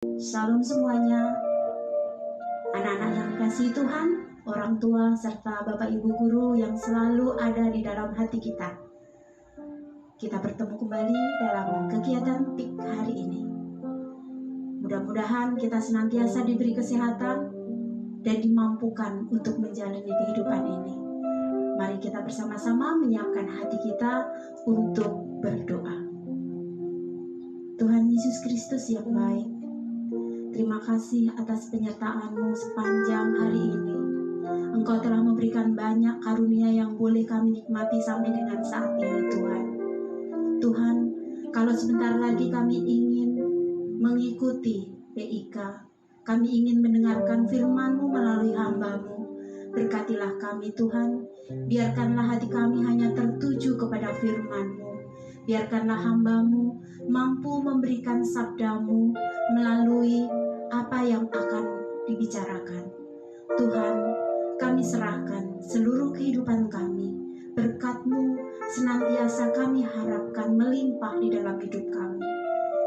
Shalom semuanya, anak-anak yang dikasihi Tuhan, orang tua serta Bapak Ibu guru yang selalu ada di dalam hati kita. Kita bertemu kembali dalam kegiatan PIK hari ini. Mudah-mudahan kita senantiasa diberi kesehatan dan dimampukan untuk menjalani kehidupan ini. Mari kita bersama-sama menyiapkan hati kita untuk berdoa. Tuhan Yesus Kristus yang baik, terima kasih atas penyertaan-Mu sepanjang hari ini. Engkau telah memberikan banyak karunia yang boleh kami nikmati sampai dengan saat ini, Tuhan. Tuhan, kalau sebentar lagi kami ingin mengikuti PIK, kami ingin mendengarkan firman-Mu melalui hamba-Mu. Berkatilah kami, Tuhan. Biarkanlah hati kami hanya tertuju kepada firman-Mu. Biarkanlah hamba-Mu mampu memberikan sabda-Mu melalui apa yang akan dibicarakan. Tuhan, kami serahkan seluruh kehidupan kami. Berkat-Mu senantiasa kami harapkan melimpah di dalam hidup kami.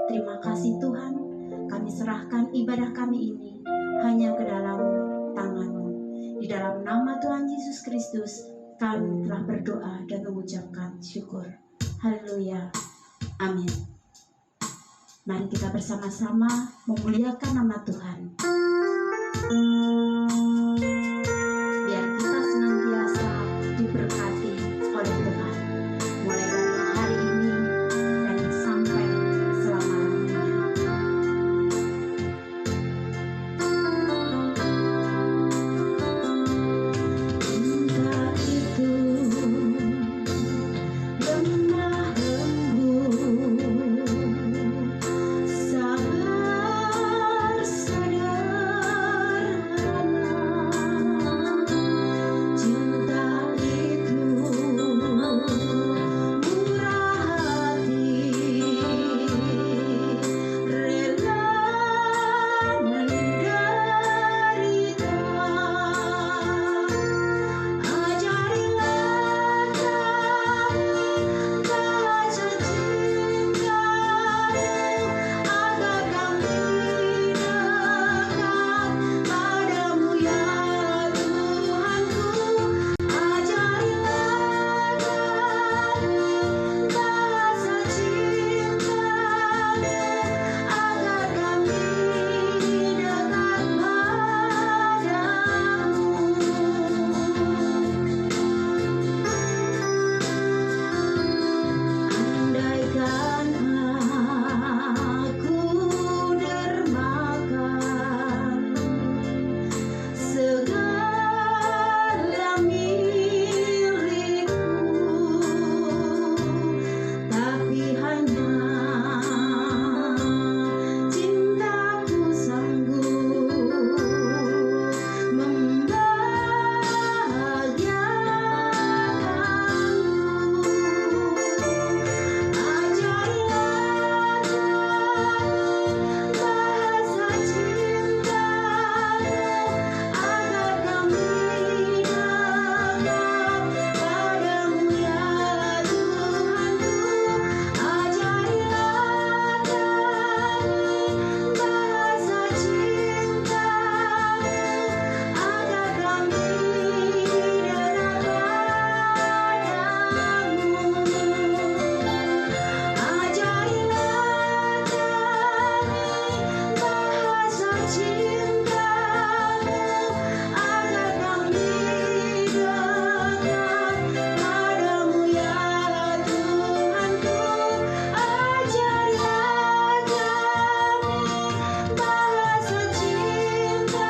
Terima kasih Tuhan, kami serahkan ibadah kami ini hanya ke dalam tangan-Mu. Di dalam nama Tuhan Yesus Kristus, kami telah berdoa dan mengucapkan syukur. Haleluya. Amin. Mari kita bersama-sama memuliakan nama Tuhan. Biar kita senantiasa diberkati oleh Tuhan, mulai dari hari ini dan sampai selama-lamanya. Cinta itu lemah lembut, sabar sederhana. Cinta itu murah hati, rela menderita. Ajarilah kami bahasa cinta-Mu, agar kami dekat padamu ya Tuhanku. Ajarilah kami bahasa cinta-Mu, agar kami dekat padamu. Andaikan aku dermakan segala milikku, tapi hanya cintaku sanggup membahagiakanmu. Ajarilah kami bahasa cinta-Mu, agar kami dekat padamu ya Tuhanku. Ajarilah kami bahasa cinta-Mu, agar kami dekat padamu. Ajarilah kami bahasa cinta-Mu, agar kami dekat padamu ya Tuhanku. Ajarilah kami bahasa cinta-Mu,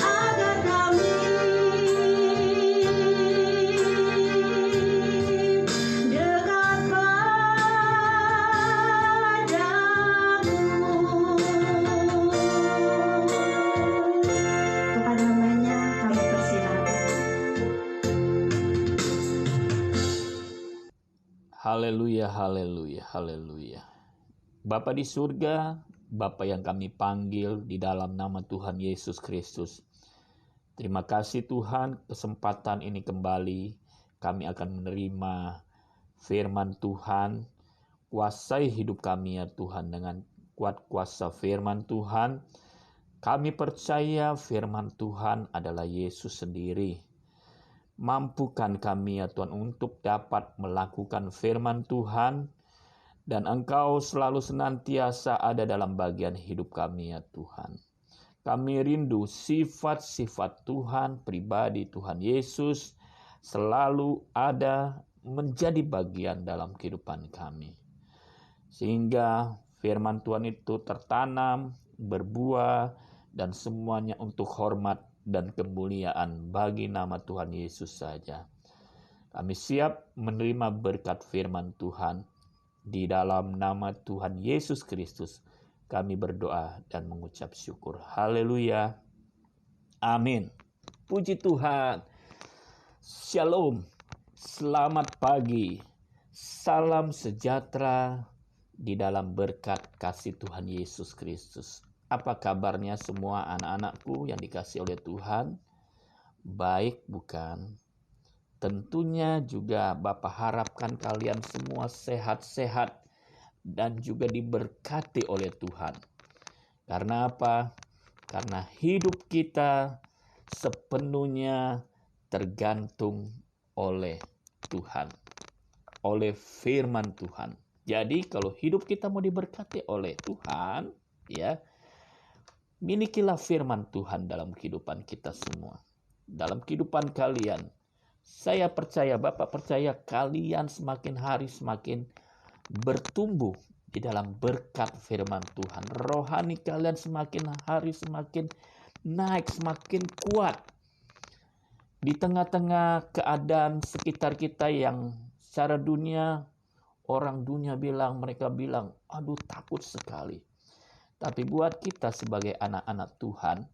agar kami dekat kepada namanya kami persilakan. Haleluya, haleluya, haleluya. Bapa di surga, Bapa yang kami panggil di dalam nama Tuhan Yesus Kristus. Terima kasih Tuhan, kesempatan ini kembali kami akan menerima firman Tuhan. Kuasai hidup kami ya Tuhan dengan kuat kuasa firman Tuhan. Kami percaya firman Tuhan adalah Yesus sendiri. Mampukan kami ya Tuhan untuk dapat melakukan firman Tuhan, dan Engkau selalu senantiasa ada dalam bagian hidup kami ya Tuhan. Kami rindu sifat-sifat Tuhan, pribadi Tuhan Yesus selalu ada menjadi bagian dalam kehidupan kami. Sehingga firman Tuhan itu tertanam, berbuah, dan semuanya untuk hormat dan kemuliaan bagi nama Tuhan Yesus saja. Kami siap menerima berkat firman Tuhan. Di dalam nama Tuhan Yesus Kristus kami berdoa dan mengucap syukur. Haleluya. Amin. Puji Tuhan. Shalom. Selamat pagi. Salam sejahtera di dalam berkat kasih Tuhan Yesus Kristus. Apa kabarnya semua anak-anakku yang dikasihi oleh Tuhan? Baik bukan? Tentunya juga Bapa harapkan kalian semua sehat-sehat dan juga diberkati oleh Tuhan. Karena apa? Karena hidup kita sepenuhnya tergantung oleh Tuhan, oleh firman Tuhan. Jadi kalau hidup kita mau diberkati oleh Tuhan, ya, milikilah firman Tuhan dalam kehidupan kita semua. Dalam kehidupan kalian, saya percaya, Bapak percaya kalian semakin hari semakin bertumbuh di dalam berkat firman Tuhan. Rohani kalian semakin hari semakin naik, semakin kuat. Di tengah-tengah keadaan sekitar kita yang secara dunia, orang dunia mereka bilang, aduh takut sekali. Tapi buat kita sebagai anak-anak Tuhan,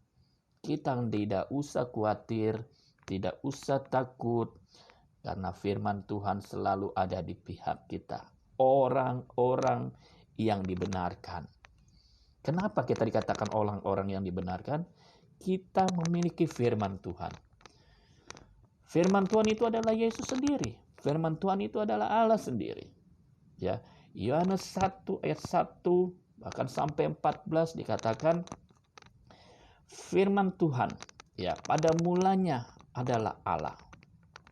kita tidak usah khawatir, tidak usah takut, karena firman Tuhan selalu ada di pihak kita. Orang-orang yang dibenarkan. Kenapa kita dikatakan orang-orang yang dibenarkan? Kita memiliki firman Tuhan. Firman Tuhan itu adalah Yesus sendiri. Firman Tuhan itu adalah Allah sendiri. Ya, Yohanes 1 ayat 1 bahkan sampai 14 dikatakan firman Tuhan, ya, pada mulanya adalah Allah.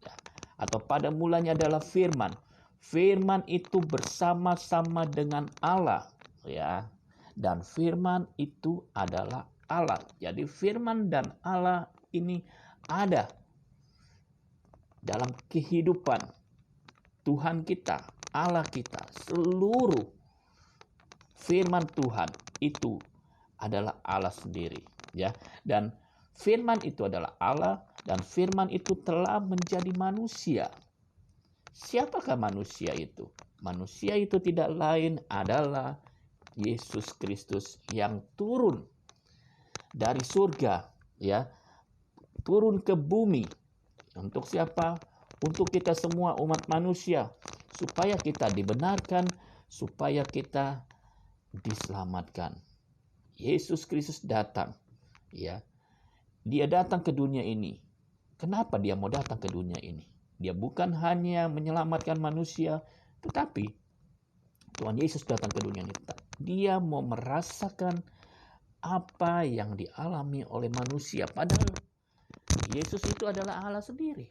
Ya, atau pada mulanya adalah firman. Firman itu bersama-sama dengan Allah, ya. Dan firman itu adalah Allah. Jadi firman dan Allah ini ada dalam kehidupan Tuhan kita, Allah kita. Seluruh firman Tuhan itu adalah Allah sendiri, ya. Dan firman itu adalah Allah, dan firman itu telah menjadi manusia. Siapakah manusia itu? Manusia itu tidak lain adalah Yesus Kristus yang turun dari surga, ya, turun ke bumi. Untuk siapa? Untuk kita semua umat manusia, supaya kita dibenarkan, supaya kita diselamatkan. Yesus Kristus datang, ya. Dia datang ke dunia ini. Kenapa dia mau datang ke dunia ini? Dia bukan hanya menyelamatkan manusia, tetapi Tuhan Yesus datang ke dunia ini. Dia mau merasakan apa yang dialami oleh manusia. Padahal Yesus itu adalah Allah sendiri.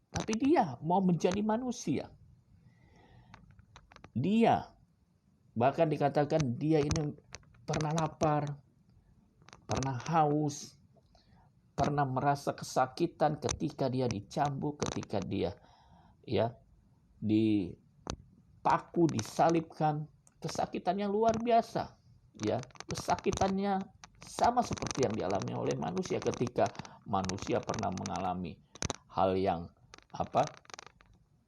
Tapi dia mau menjadi manusia. Dia, bahkan dikatakan dia ini pernah lapar, pernah haus, pernah merasa kesakitan ketika dia dicambuk, ketika dia, ya, dipaku, disalibkan. Kesakitannya luar biasa, ya. Kesakitannya sama seperti yang dialami oleh manusia ketika manusia pernah mengalami hal yang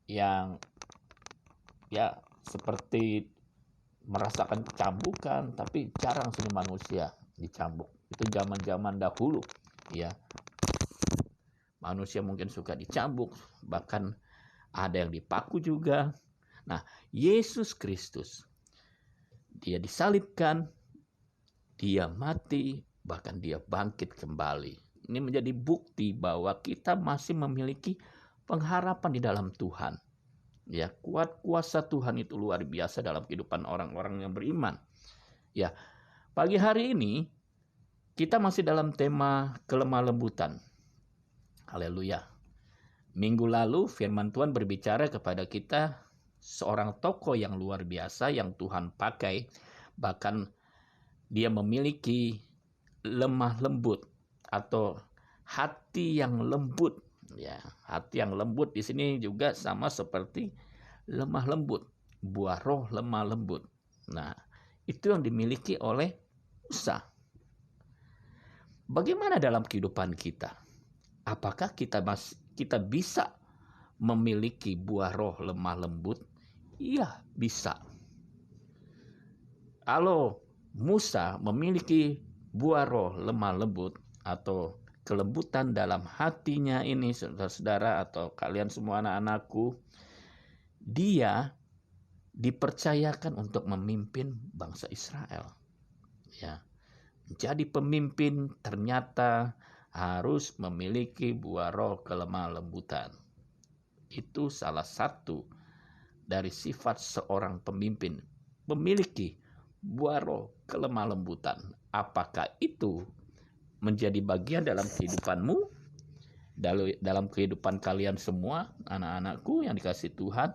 yang ya seperti merasakan cambukan, tapi jarang sih manusia dicambuk. Itu zaman-zaman dahulu, ya. Manusia mungkin suka dicambuk, bahkan ada yang dipaku juga. Nah, Yesus Kristus, dia disalibkan, dia mati, bahkan dia bangkit kembali. Ini menjadi bukti bahwa kita masih memiliki pengharapan di dalam Tuhan. Ya, kuasa Tuhan itu luar biasa dalam kehidupan orang-orang yang beriman. Ya, pagi hari ini kita masih dalam tema kelemah lembutan. Haleluya. Minggu lalu firman Tuhan berbicara kepada kita seorang tokoh yang luar biasa yang Tuhan pakai, bahkan dia memiliki lemah lembut atau hati yang lembut. Ya, hati yang lembut di sini juga sama seperti lemah lembut, buah roh lemah lembut. Nah, itu yang dimiliki oleh Musa. Bagaimana dalam kehidupan kita? Apakah kita bisa memiliki buah roh lemah lembut? Iya, bisa. Kalau Musa memiliki buah roh lemah lembut atau kelembutan dalam hatinya ini, saudara-saudara atau kalian semua anak-anakku, dia dipercayakan untuk memimpin bangsa Israel. Ya, menjadi pemimpin ternyata harus memiliki buah roh kelemah lembutan. Itu salah satu dari sifat seorang pemimpin, memiliki buah roh kelemah lembutan. Apakah itu menjadi bagian dalam kehidupanmu, dalam kehidupan kalian semua, anak-anakku yang dikasihi Tuhan?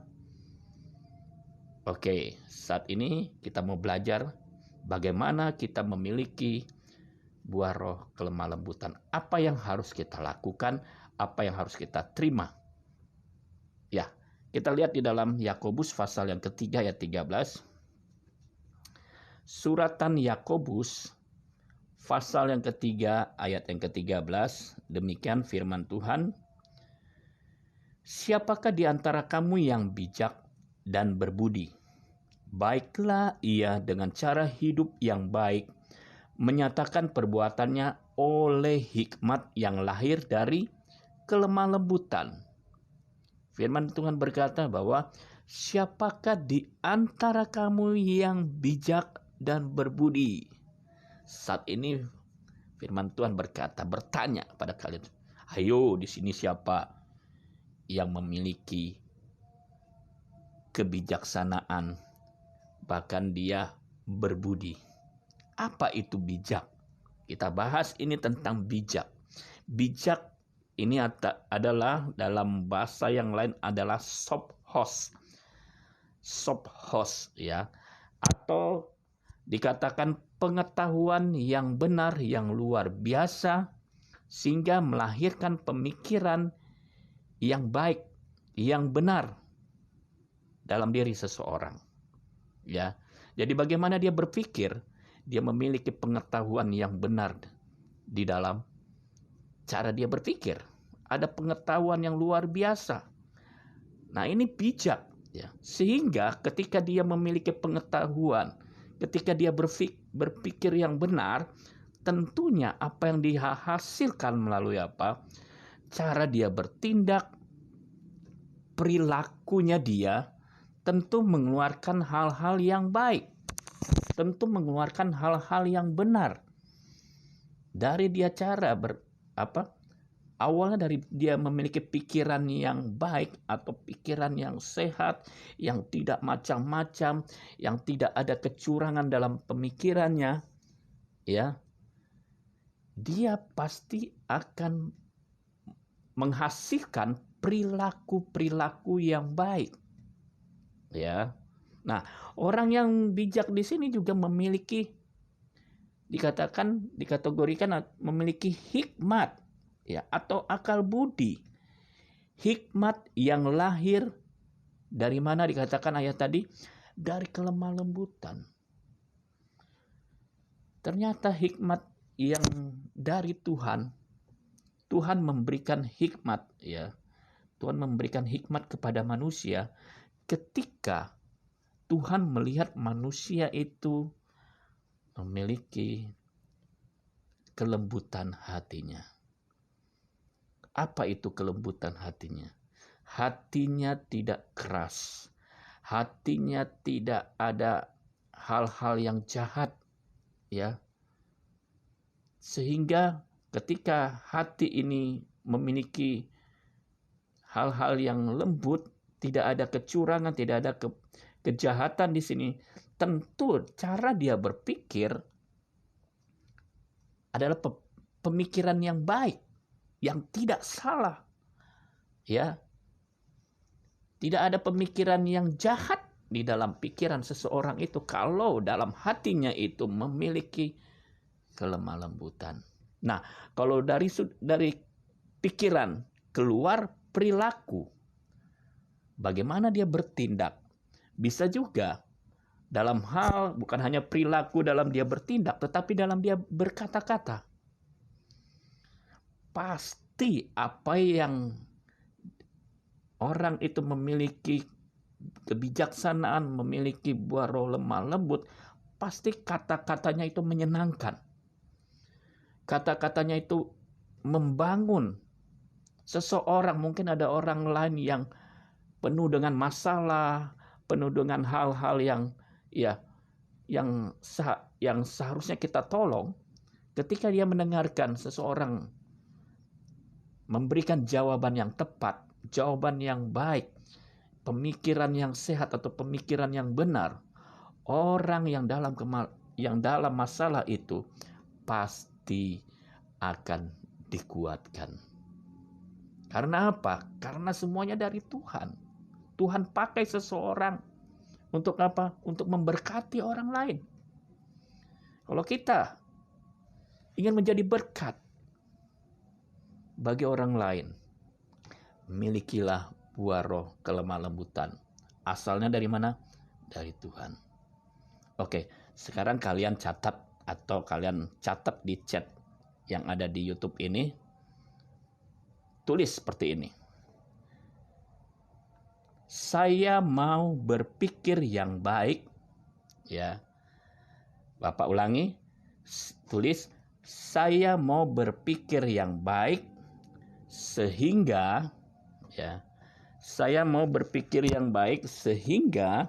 Oke, saat ini kita mau belajar bagaimana kita memiliki buah roh kelemah lembutan. Apa yang harus kita lakukan, apa yang harus kita terima. Ya, kita lihat di dalam Yakobus pasal yang ketiga ayat 13. Suratan Yakobus pasal yang ketiga ayat yang ke-13, demikian firman Tuhan. Siapakah di antara kamu yang bijak dan berbudi? Baiklah ia dengan cara hidup yang baik, menyatakan perbuatannya oleh hikmat yang lahir dari kelemah lembutan. Firman Tuhan berkata bahwa siapakah di antara kamu yang bijak dan berbudi? Saat ini firman Tuhan bertanya pada kalian, ayo di sini siapa yang memiliki kebijaksanaan, bahkan dia berbudi? Apa itu bijak? Kita bahas ini tentang bijak. Bijak ini adalah dalam bahasa yang lain adalah sophos. Sophos ya, atau dikatakan pengetahuan yang benar yang luar biasa sehingga melahirkan pemikiran yang baik, yang benar dalam diri seseorang. Ya. Jadi bagaimana dia berpikir? Dia memiliki pengetahuan yang benar di dalam cara dia berpikir. Ada pengetahuan yang luar biasa. Nah, ini bijak ya. Sehingga ketika dia memiliki pengetahuan, ketika dia berpikir yang benar, tentunya apa yang dihasilkan melalui apa? Cara dia bertindak, perilakunya dia tentu mengeluarkan hal-hal yang baik. Tentu mengeluarkan hal-hal yang benar. Dari dia awalnya dari dia memiliki pikiran yang baik atau pikiran yang sehat, yang tidak macam-macam, yang tidak ada kecurangan dalam pemikirannya, ya. Dia pasti akan menghasilkan perilaku-perilaku yang baik. Ya. Nah, orang yang bijak di sini juga dikategorikan memiliki hikmat ya atau akal budi. Hikmat yang lahir dari mana dikatakan ayat tadi? Dari kelemah lembutan. Ternyata hikmat yang dari Tuhan memberikan hikmat ya. Tuhan memberikan hikmat kepada manusia ketika Tuhan melihat manusia itu memiliki kelembutan hatinya. Apa itu kelembutan hatinya? Hatinya tidak keras. Hatinya tidak ada hal-hal yang jahat, ya. Sehingga ketika hati ini memiliki hal-hal yang lembut, tidak ada kecurangan, tidak ada kejahatan di sini, tentu cara dia berpikir adalah pemikiran yang baik, yang tidak salah. Ya. Tidak ada pemikiran yang jahat di dalam pikiran seseorang itu kalau dalam hatinya itu memiliki kelemah lembutan. Nah, kalau dari pikiran keluar perilaku, bagaimana dia bertindak? Bisa juga dalam hal bukan hanya perilaku dalam dia bertindak, tetapi dalam dia berkata-kata. Pasti apa yang orang itu memiliki kebijaksanaan, memiliki buah roh lemah lembut, pasti kata-katanya itu menyenangkan. Kata-katanya itu membangun seseorang. Mungkin ada orang lain yang penuh dengan masalah, penuh dengan hal-hal yang seharusnya kita tolong. Ketika dia mendengarkan seseorang memberikan jawaban yang tepat, jawaban yang baik, pemikiran yang sehat atau pemikiran yang benar, orang yang dalam masalah itu pasti akan dikuatkan. Karena apa? Karena semuanya dari Tuhan. Tuhan pakai seseorang untuk apa? Untuk memberkati orang lain. Kalau kita ingin menjadi berkat bagi orang lain, milikilah buah roh kelemah lembutan. Asalnya dari mana? Dari Tuhan. Oke, sekarang kalian catat atau kalian catat di chat yang ada di YouTube ini. Tulis seperti ini. Saya mau berpikir yang baik. Ya. Bapak ulangi. Tulis, saya mau berpikir yang baik sehingga saya mau berpikir yang baik sehingga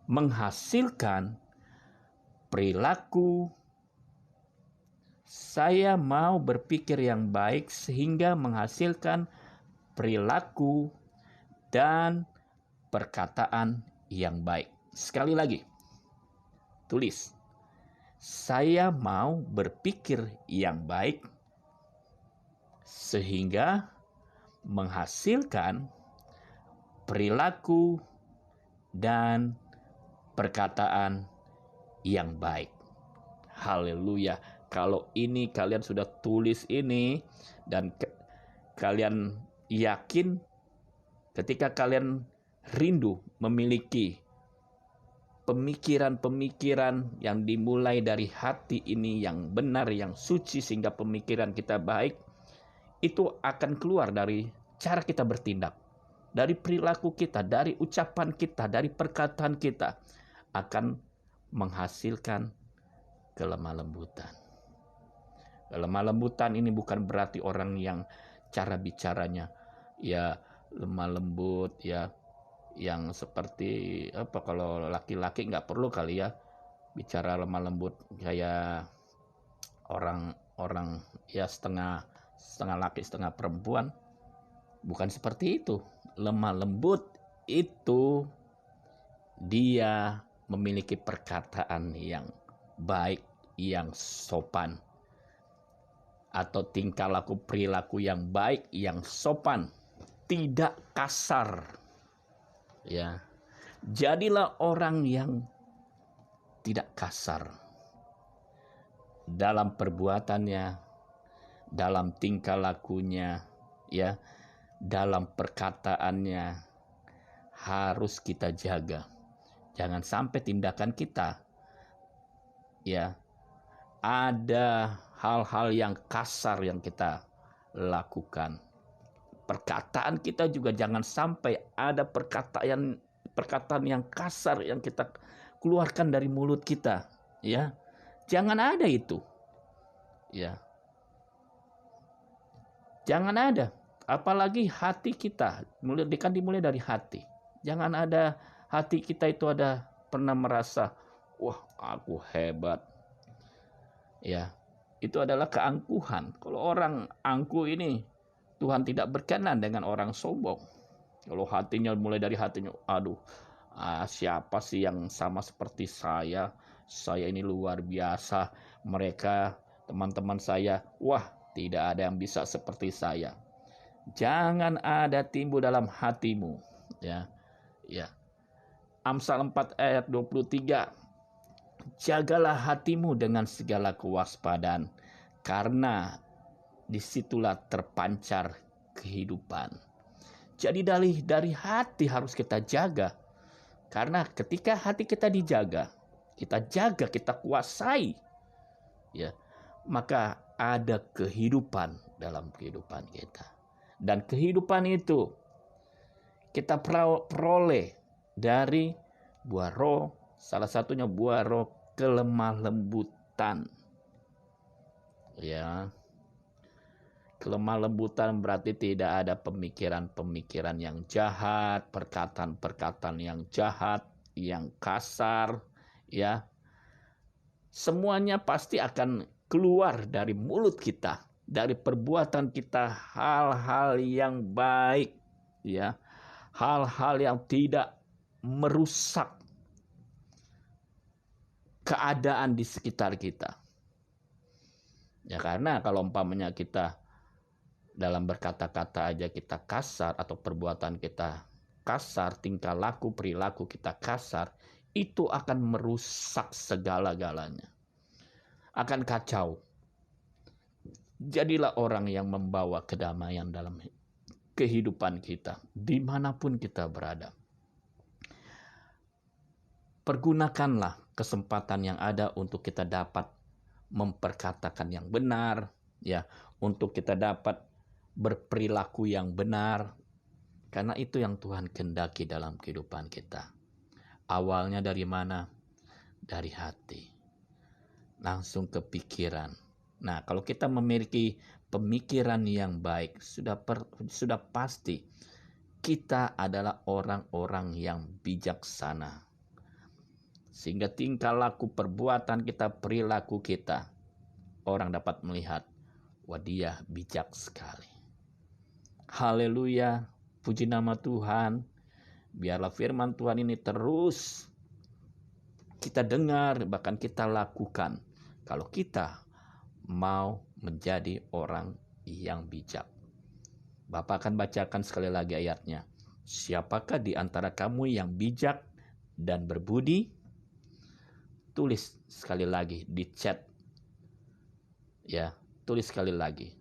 menghasilkan perilaku. Saya mau berpikir yang baik sehingga menghasilkan perilaku dan perkataan yang baik. Sekali lagi, tulis. Saya mau berpikir yang baik sehingga menghasilkan perilaku dan perkataan yang baik. Haleluya. Kalau ini kalian sudah tulis ini dan kalian yakin ketika kalian rindu memiliki pemikiran-pemikiran yang dimulai dari hati ini yang benar, yang suci sehingga pemikiran kita baik, itu akan keluar dari cara kita bertindak, dari perilaku kita, dari ucapan kita, dari perkataan kita, akan menghasilkan kelemah lembutan. Kelemah lembutan ini bukan berarti orang yang cara bicaranya lemah lembut, yang seperti apa, kalau laki-laki nggak perlu kali ya bicara lemah lembut kayak orang setengah laki setengah perempuan. Bukan seperti itu. Lemah lembut itu dia memiliki perkataan yang baik, yang sopan, atau tingkah laku perilaku yang baik, yang sopan, tidak kasar. Ya. Jadilah orang yang tidak kasar dalam perbuatannya, dalam tingkah lakunya, dalam perkataannya. Harus kita jaga. Jangan sampai tindakan kita ada hal-hal yang kasar yang kita lakukan. Perkataan kita juga jangan sampai ada perkataan yang kasar yang kita keluarkan dari mulut kita, Jangan ada itu. Jangan ada. Apalagi hati kita, dimulai dari hati. Jangan ada hati kita itu ada pernah merasa, wah aku hebat, Ya, itu adalah keangkuhan. Kalau orang angkuh ini, Tuhan tidak berkenan dengan orang sombong. Kalau hatinya mulai dari hatinya, aduh, siapa sih yang sama seperti saya? Saya ini luar biasa. Mereka, teman-teman saya, wah, tidak ada yang bisa seperti saya. Jangan ada timbul dalam hatimu. Ya, ya. Amsal 4 ayat 23. Jagalah hatimu dengan segala kewaspadaan, karena disitulah terpancar kehidupan. Jadi dari hati harus kita jaga. Karena ketika hati kita dijaga, kita jaga, kita kuasai, ya, maka ada kehidupan dalam kehidupan kita. Dan kehidupan itu kita peroleh dari buah roh, salah satunya buah roh kelemah lembutan. Ya. Kelemah lembutan berarti tidak ada pemikiran-pemikiran yang jahat, perkataan-perkataan yang jahat, yang kasar, ya. Semuanya pasti akan keluar dari mulut kita, dari perbuatan kita, hal-hal yang baik, ya. Hal-hal yang tidak merusak keadaan di sekitar kita. Ya, karena kalau umpamanya kita dalam berkata-kata aja kita kasar, atau perbuatan kita kasar, tingkah laku, perilaku kita kasar, itu akan merusak segala-galanya. Akan kacau. Jadilah orang yang membawa kedamaian dalam kehidupan kita, dimanapun kita berada. Pergunakanlah kesempatan yang ada untuk kita dapat memperkatakan yang benar, ya, untuk kita dapat berperilaku yang benar, karena itu yang Tuhan kehendaki dalam kehidupan kita. Awalnya dari mana? Dari hati, langsung ke pikiran. Nah, kalau kita memiliki pemikiran yang baik, sudah pasti kita adalah orang-orang yang bijaksana, sehingga tingkah laku, perbuatan kita, perilaku kita, orang dapat melihat, wah, dia bijak sekali. Haleluya, puji nama Tuhan. Biarlah firman Tuhan ini terus kita dengar, bahkan kita lakukan, kalau kita mau menjadi orang yang bijak. Bapak akan bacakan sekali lagi ayatnya. Siapakah di antara kamu yang bijak dan berbudi? Tulis sekali lagi di chat. Ya, tulis sekali lagi.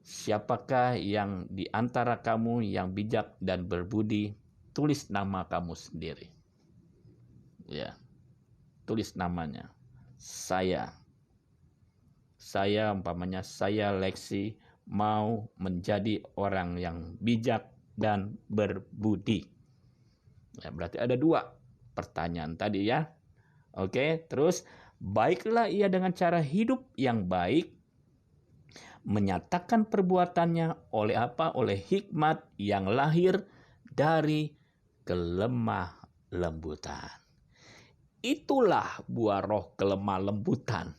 Siapakah yang di antara kamu yang bijak dan berbudi? Tulis nama kamu sendiri. Ya, tulis namanya. Saya umpamanya saya Lexi mau menjadi orang yang bijak dan berbudi. Ya, berarti ada 2 pertanyaan tadi ya. Oke, terus baiklah ia dengan cara hidup yang baik, menyatakan perbuatannya oleh apa? Oleh hikmat yang lahir dari kelemah lembutan. Itulah buah roh kelemah lembutan.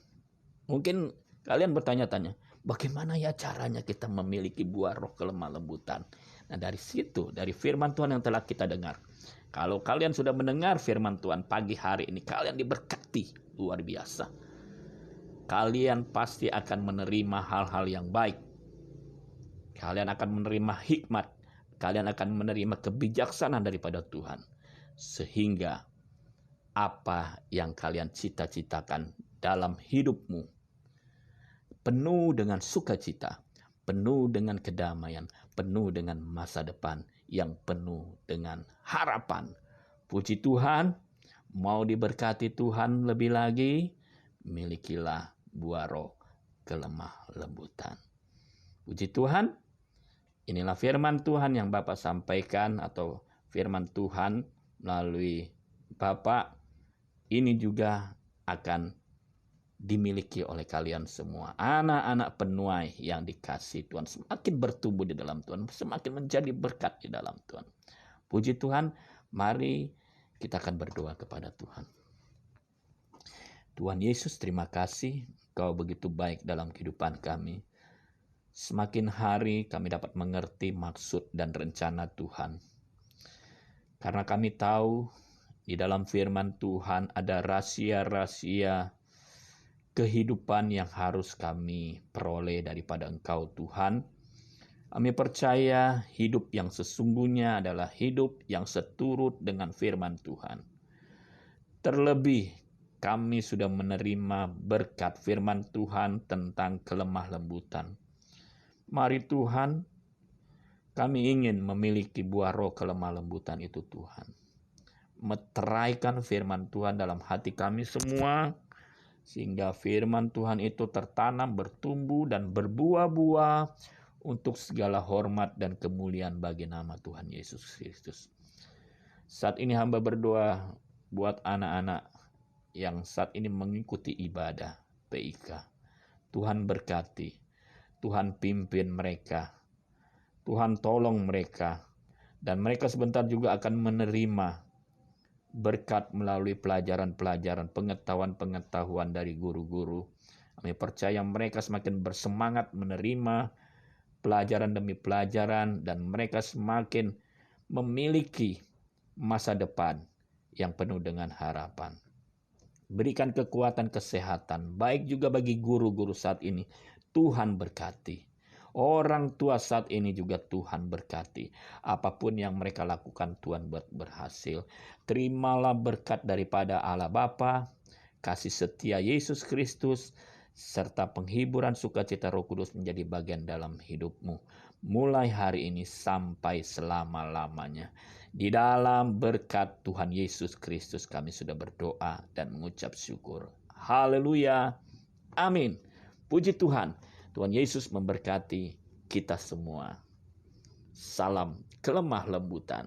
Mungkin kalian bertanya-tanya, bagaimana ya caranya kita memiliki buah roh kelemah lembutan? Nah, dari situ, dari firman Tuhan yang telah kita dengar. Kalau kalian sudah mendengar firman Tuhan pagi hari ini, kalian diberkati luar biasa. Kalian pasti akan menerima hal-hal yang baik. Kalian akan menerima hikmat. Kalian akan menerima kebijaksanaan daripada Tuhan. Sehingga apa yang kalian cita-citakan dalam hidupmu penuh dengan sukacita, penuh dengan kedamaian, penuh dengan masa depan yang penuh dengan harapan. Puji Tuhan, mau diberkati Tuhan lebih lagi, milikilah buah roh kelemah lembutan. Puji Tuhan, inilah firman Tuhan yang Bapak sampaikan, atau firman Tuhan melalui Bapak. Ini juga akan dimiliki oleh kalian semua. Anak-anak penuai yang dikasih Tuhan semakin bertumbuh di dalam Tuhan, semakin menjadi berkat di dalam Tuhan. Puji Tuhan, mari kita akan berdoa kepada Tuhan. Tuhan Yesus, terima kasih Kau begitu baik dalam kehidupan kami. Semakin hari kami dapat mengerti maksud dan rencana Tuhan. Karena kami tahu di dalam firman Tuhan ada rahasia-rahasia kehidupan yang harus kami peroleh daripada Engkau Tuhan. Kami percaya hidup yang sesungguhnya adalah hidup yang seturut dengan firman Tuhan. Terlebih kami sudah menerima berkat firman Tuhan tentang kelemah lembutan. Mari Tuhan, kami ingin memiliki buah roh kelemah lembutan itu Tuhan. Meteraikan firman Tuhan dalam hati kami semua, sehingga firman Tuhan itu tertanam, bertumbuh, dan berbuah-buah untuk segala hormat dan kemuliaan bagi nama Tuhan Yesus Kristus. Saat ini hamba berdoa buat anak-anak yang saat ini mengikuti ibadah PIK. Tuhan berkati, Tuhan pimpin mereka, Tuhan tolong mereka, dan mereka sebentar juga akan menerima berkat melalui pelajaran-pelajaran, pengetahuan-pengetahuan dari guru-guru. Kami percaya mereka semakin bersemangat menerima pelajaran demi pelajaran, dan mereka semakin memiliki masa depan yang penuh dengan harapan. Berikan kekuatan kesehatan, baik juga bagi guru-guru saat ini. Tuhan berkati. Orang tua saat ini juga Tuhan berkati. Apapun yang mereka lakukan, Tuhan buat berhasil. Terimalah berkat daripada Allah Bapa, kasih setia Yesus Kristus, serta penghiburan sukacita Roh Kudus menjadi bagian dalam hidupmu. Mulai hari ini sampai selama-lamanya. Di dalam berkat Tuhan Yesus Kristus kami sudah berdoa dan mengucap syukur. Haleluya. Amin. Puji Tuhan. Tuhan Yesus memberkati kita semua. Salam kelemah lembutan.